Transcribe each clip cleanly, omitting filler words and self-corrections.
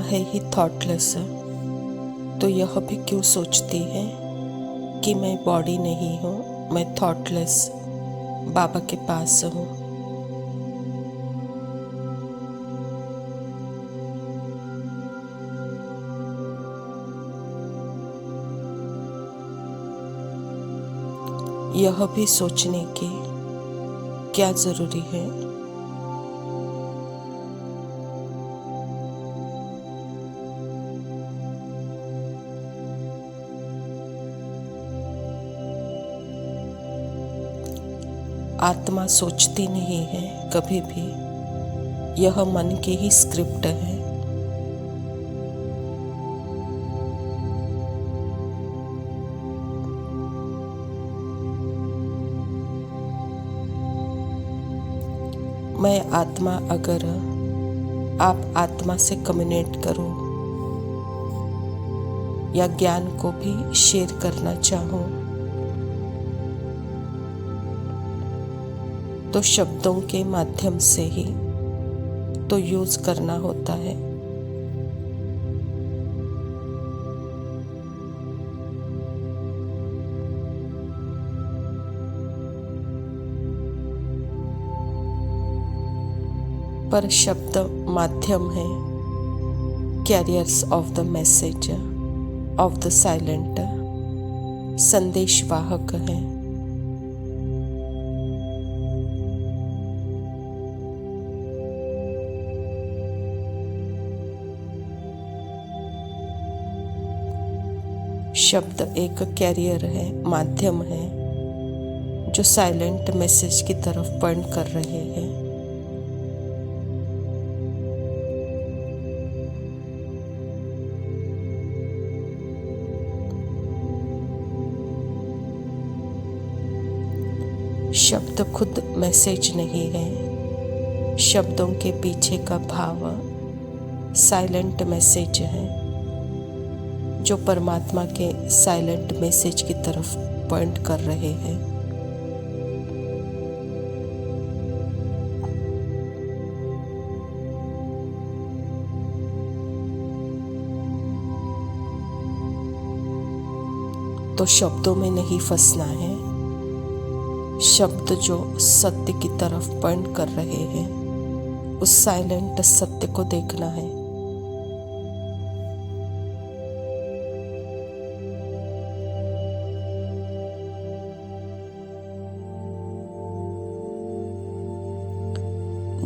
है ही थॉटलेस, तो यह भी क्यों सोचती है कि मैं बॉडी नहीं हूँ, मैं थॉटलेस बाबा के पास हूँ। यह भी सोचने की क्या जरूरी है? आत्मा सोचती नहीं है कभी भी, यह मन की ही स्क्रिप्ट है। मैं आत्मा, अगर आप आत्मा से कम्युनिकेट करो या ज्ञान को भी शेयर करना चाहो, तो शब्दों के माध्यम से ही तो यूज करना होता है। पर शब्द माध्यम है, carriers of the message of the silent, संदेशवाहक है। शब्द एक कैरियर है, माध्यम है, जो साइलेंट मैसेज की तरफ पॉइंट कर रहे हैं। शब्द खुद मैसेज नहीं है, शब्दों के पीछे का भाव साइलेंट मैसेज है, जो परमात्मा के साइलेंट मैसेज की तरफ पॉइंट कर रहे हैं। तो शब्दों में नहीं फंसना है, शब्द जो सत्य की तरफ पॉइंट कर रहे हैं, उस साइलेंट सत्य को देखना है।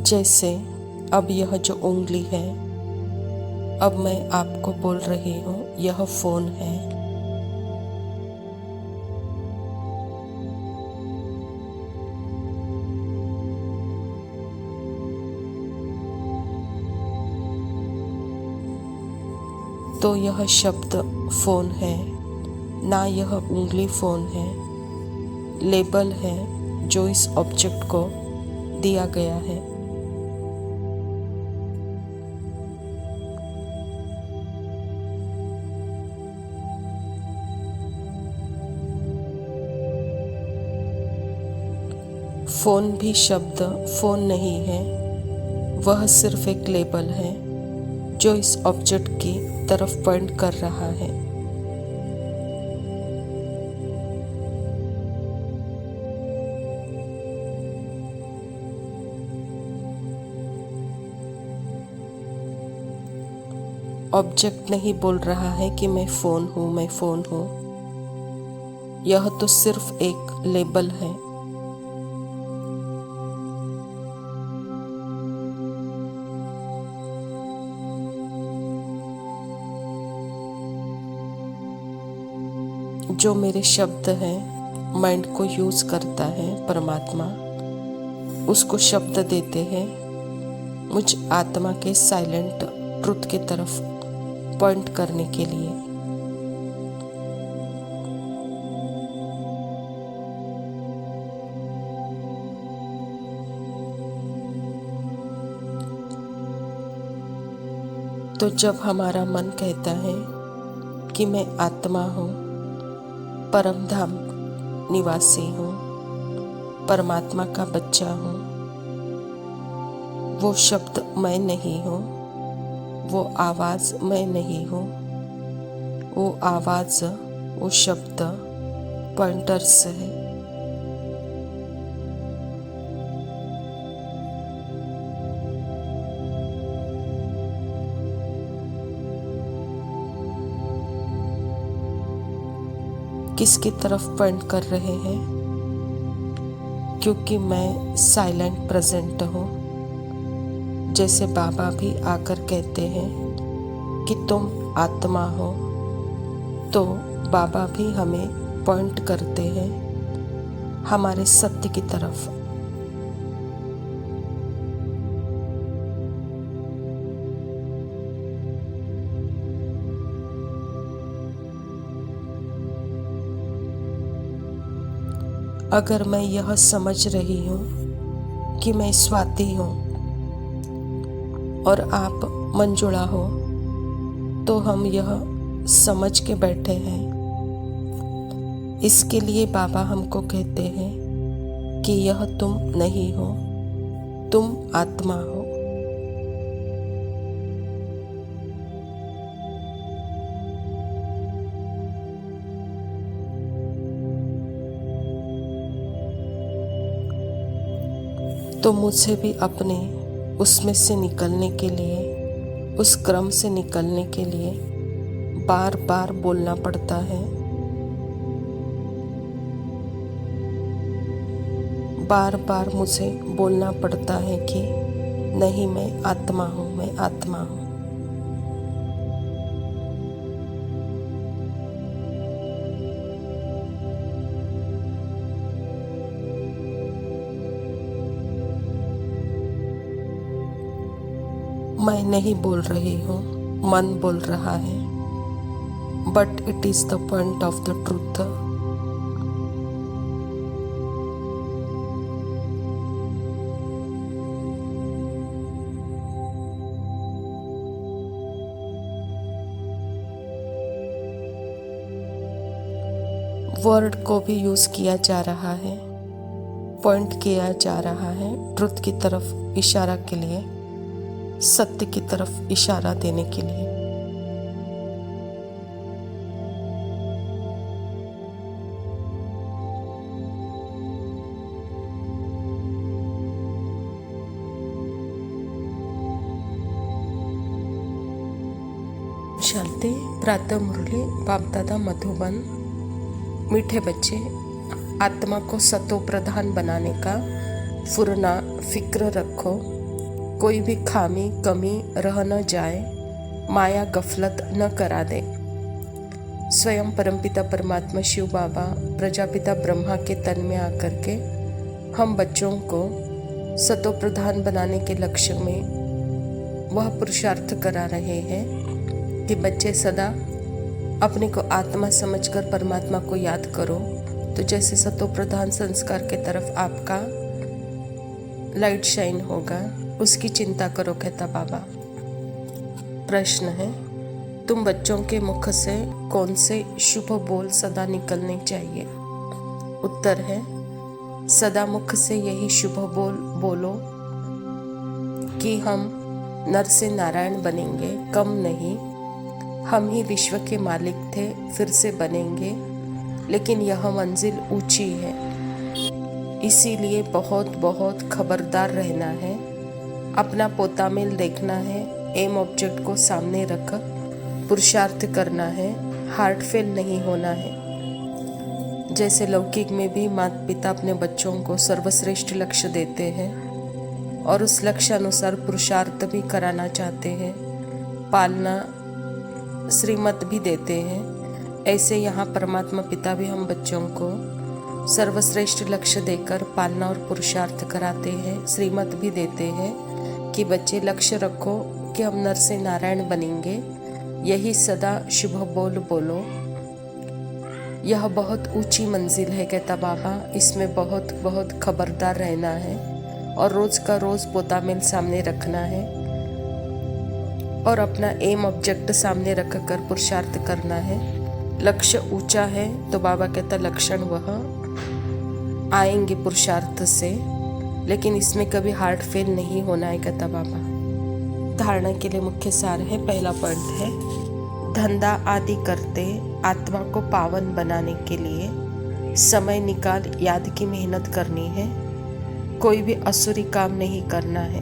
जैसे अब यह जो उंगली है, अब मैं आपको बोल रही हूँ, यह फोन है। तो यह शब्द फोन है, ना यह उंगली फोन है, लेबल है जो इस ऑब्जेक्ट को दिया गया है। फोन भी शब्द फोन नहीं है, वह सिर्फ एक लेबल है जो इस ऑब्जेक्ट की तरफ पॉइंट कर रहा है। ऑब्जेक्ट नहीं बोल रहा है कि मैं फोन हूँ, मैं फोन हूँ। यह तो सिर्फ एक लेबल है। जो मेरे शब्द हैं, माइंड को यूज करता है परमात्मा, उसको शब्द देते हैं मुझ आत्मा के साइलेंट ट्रुथ की तरफ पॉइंट करने के लिए। तो जब हमारा मन कहता है कि मैं आत्मा हूँ, परम धाम निवासी हूँ, परमात्मा का बच्चा हूँ, वो शब्द मैं नहीं हूँ, वो आवाज़ मैं नहीं हूँ। वो आवाज़, वो शब्द पॉइंटर्स है। किसकी तरफ पॉइंट कर रहे हैं? क्योंकि मैं साइलेंट प्रेजेंट हूँ। जैसे बाबा भी आकर कहते हैं कि तुम आत्मा हो, तो बाबा भी हमें पॉइंट करते हैं हमारे सत्य की तरफ। अगर मैं यह समझ रही हूँ कि मैं स्वाति हूँ और आप मंजुला हो, तो हम यह समझ के बैठे हैं। इसके लिए बाबा हमको कहते हैं कि यह तुम नहीं हो, तुम आत्मा हो। तो मुझे भी अपने उसमें से निकलने के लिए, उस क्रम से निकलने के लिए बार बार बोलना पड़ता है। बार बार मुझे बोलना पड़ता है कि नहीं, मैं आत्मा हूँ, मैं आत्मा हूँ। मैं नहीं बोल रही हूँ, मन बोल रहा है, but it is the point of the truth. Word को भी यूज किया जा रहा है, पॉइंट किया जा रहा है ट्रुथ की तरफ इशारा के लिए, सत्य की तरफ इशारा देने के लिए। शांति प्रातः मुरली बाप दादा मधुबन। मीठे बच्चे, आत्मा को सतो प्रधान बनाने का फुरना फिक्र रखो। कोई भी खामी कमी रह न जाए, माया गफलत न करा दे। स्वयं परमपिता परमात्मा शिव बाबा प्रजापिता ब्रह्मा के तन में आकर के हम बच्चों को सतो प्रधान बनाने के लक्ष्य में वह पुरुषार्थ करा रहे हैं कि बच्चे सदा अपने को आत्मा समझकर परमात्मा को याद करो। तो जैसे सतो प्रधान संस्कार के तरफ आपका लाइट शाइन होगा, उसकी चिंता करो, कहता बाबा। प्रश्न है, तुम बच्चों के मुख से कौन से शुभ बोल सदा निकलने चाहिए? उत्तर है, सदा मुख से यही शुभ बोल बोलो कि हम नर से नारायण बनेंगे, कम नहीं। हम ही विश्व के मालिक थे, फिर से बनेंगे, लेकिन यह मंजिल ऊंची है, इसीलिए बहुत बहुत खबरदार रहना है। अपना पोता मेल देखना है, एम ऑब्जेक्ट को सामने रख पुरुषार्थ करना है, हार्ट फेल नहीं होना है। जैसे लौकिक में भी माता पिता अपने बच्चों को सर्वश्रेष्ठ लक्ष्य देते हैं और उस लक्ष्य अनुसार पुरुषार्थ भी कराना चाहते हैं, पालना श्रीमत भी देते हैं, ऐसे यहाँ परमात्मा पिता भी हम बच्चों को सर्वश्रेष्ठ लक्ष्य देकर पालना और पुरुषार्थ कराते हैं, श्रीमत भी देते हैं कि बच्चे लक्ष्य रखो कि हम नर से नारायण बनेंगे, यही सदा शुभ बोल बोलो। यह बहुत ऊंची मंजिल है, कहता बाबा, इसमें बहुत बहुत खबरदार रहना है और रोज का रोज पोता मेल सामने रखना है और अपना एम ऑब्जेक्ट सामने रखकर पुरुषार्थ करना है। लक्ष्य ऊंचा है तो बाबा कहता लक्षण वह आएंगे पुरुषार्थ से, लेकिन इसमें कभी हार्ट फेल नहीं होना है, कहता बाबा। धारणा के लिए मुख्य सार है। पहला पॉइंट है, धंधा आदि करते आत्मा को पावन बनाने के लिए समय निकाल याद की मेहनत करनी है। कोई भी असुरी काम नहीं करना है।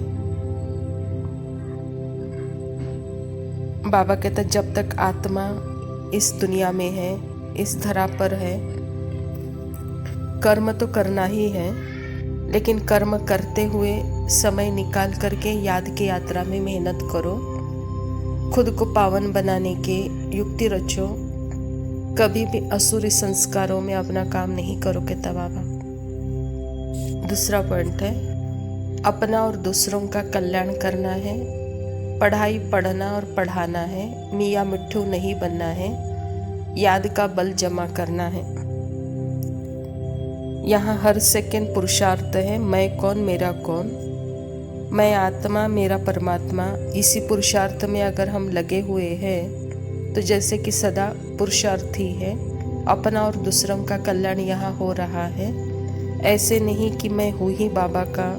बाबा कहता जब तक आत्मा इस दुनिया में है, इस धरा पर है, कर्म तो करना ही है, लेकिन कर्म करते हुए समय निकाल करके याद की यात्रा में मेहनत करो। खुद को पावन बनाने के युक्ति रचो। कभी भी असुरी संस्कारों में अपना काम नहीं करोगे तब बाबा। दूसरा पॉइंट है, अपना और दूसरों का कल्याण करना है। पढ़ाई पढ़ना और पढ़ाना है। मियाँ मिट्ठू नहीं बनना है। याद का बल जमा करना है। यहाँ हर सेकंड पुरुषार्थ है। मैं कौन, मेरा कौन, मैं आत्मा, मेरा परमात्मा। इसी पुरुषार्थ में अगर हम लगे हुए हैं तो जैसे कि सदा पुरुषार्थ ही है। अपना और दूसरों का कल्याण यहाँ हो रहा है। ऐसे नहीं कि मैं हूँ ही बाबा का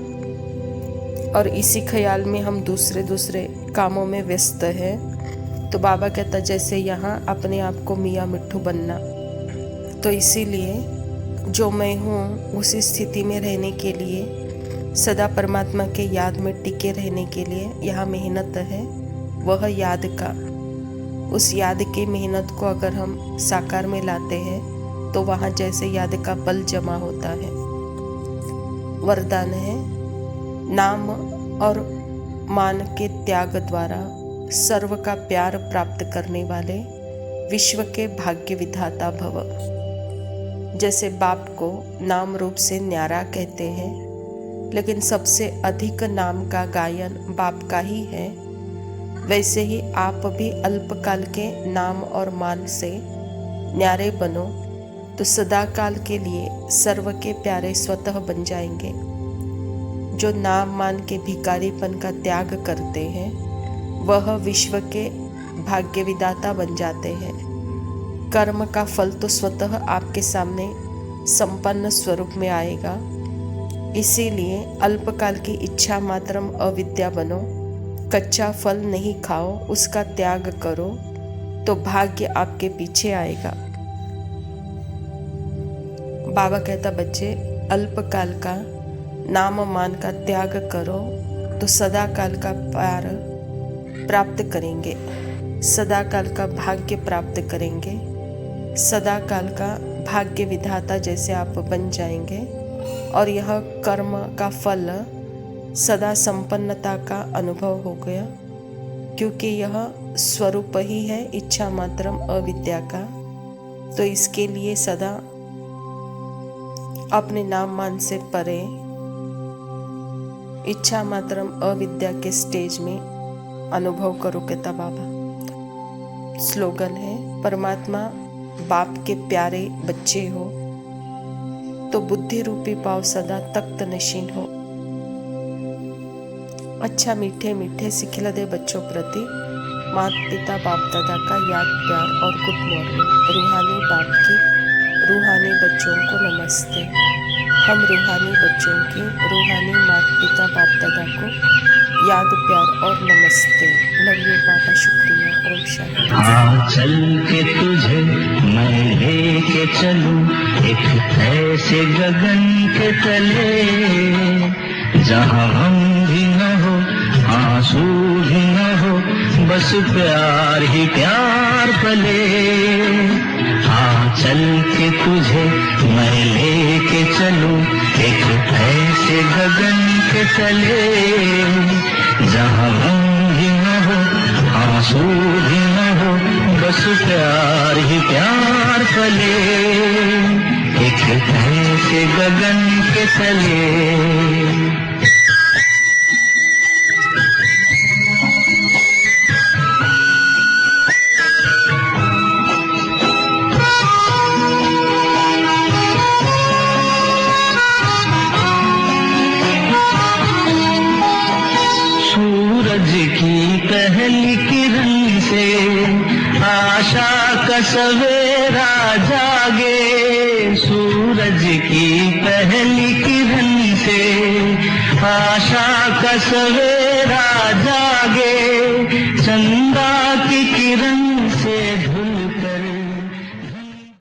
और इसी ख्याल में हम दूसरे कामों में व्यस्त है। तो बाबा कहता जैसे यहाँ अपने आप को मियाँ मिट्ठू बनना। तो इसीलिए जो मैं हूँ उसी स्थिति में रहने के लिए, सदा परमात्मा के याद में टिके रहने के लिए यहाँ मेहनत है। वह याद का, उस याद की मेहनत को अगर हम साकार में लाते हैं तो वहाँ जैसे याद का बल जमा होता है। वरदान है, नाम और मान के त्याग द्वारा सर्व का प्यार प्राप्त करने वाले विश्व के भाग्य विधाता भव। जैसे बाप को नाम रूप से न्यारा कहते हैं, लेकिन सबसे अधिक नाम का गायन बाप का ही है, वैसे ही आप भी अल्पकाल के नाम और मान से न्यारे बनो तो सदा काल के लिए सर्व के प्यारे स्वतः बन जाएंगे। जो नाम मान के भिखारीपन का त्याग करते हैं वह विश्व के भाग्य विधाता बन जाते हैं। कर्म का फल तो स्वतः आपके सामने संपन्न स्वरूप में आएगा। इसीलिए अल्पकाल की इच्छा मात्रम अविद्या बनो। कच्चा फल नहीं खाओ, उसका त्याग करो तो भाग्य आपके पीछे आएगा। बाबा कहता बच्चे अल्पकाल का नाम मान का त्याग करो तो सदा काल का प्यार प्राप्त करेंगे, सदा काल का भाग्य प्राप्त करेंगे। सदा काल का भाग्य विधाता जैसे आप बन जाएंगे और यह कर्म का फल सदा संपन्नता का अनुभव हो गया, क्योंकि यह स्वरूप ही है इच्छा मात्रम अविद्या का। तो इसके लिए सदा अपने नाम मान से परे इच्छा मात्रम अविद्या के स्टेज में अनुभव करोगे तब बाबा। स्लोगन है, परमात्मा बाप के प्यारे बच्चे हो तो बुद्धि रूपी पाव सदा तख्त नशीन हो। अच्छा मीठे मीठे सिखिला दे बच्चों प्रति माता पिता बाप दादा का याद प्यार और गुड मॉर्निंग। रूहानी बाप की रूहानी बच्चों को नमस्ते। हम रूहानी बच्चों की रूहानी माता पिता बाप दादा को याद प्यार और नमस्ते। लव यू बाबा, शुक्रिया। ओम शांति। चल के तुझे मैं लेके चलूं एक ऐसे गगन के तले, जहां हम भी न हो आंसू भी न हो, बस प्यार ही प्यार पले। चल के तुझे मैं लेके चलूं एक ऐसे गगन के तले, जहां हम भी न हो आंसू भी न हो, बस प्यार ही प्यार पले। एक ऐसे गगन के तले। सूरज की पहली किरण से आशा का सवेरा जागे, सूरज की पहली किरण से आशा का सवेरा जागे, चंदा की किरण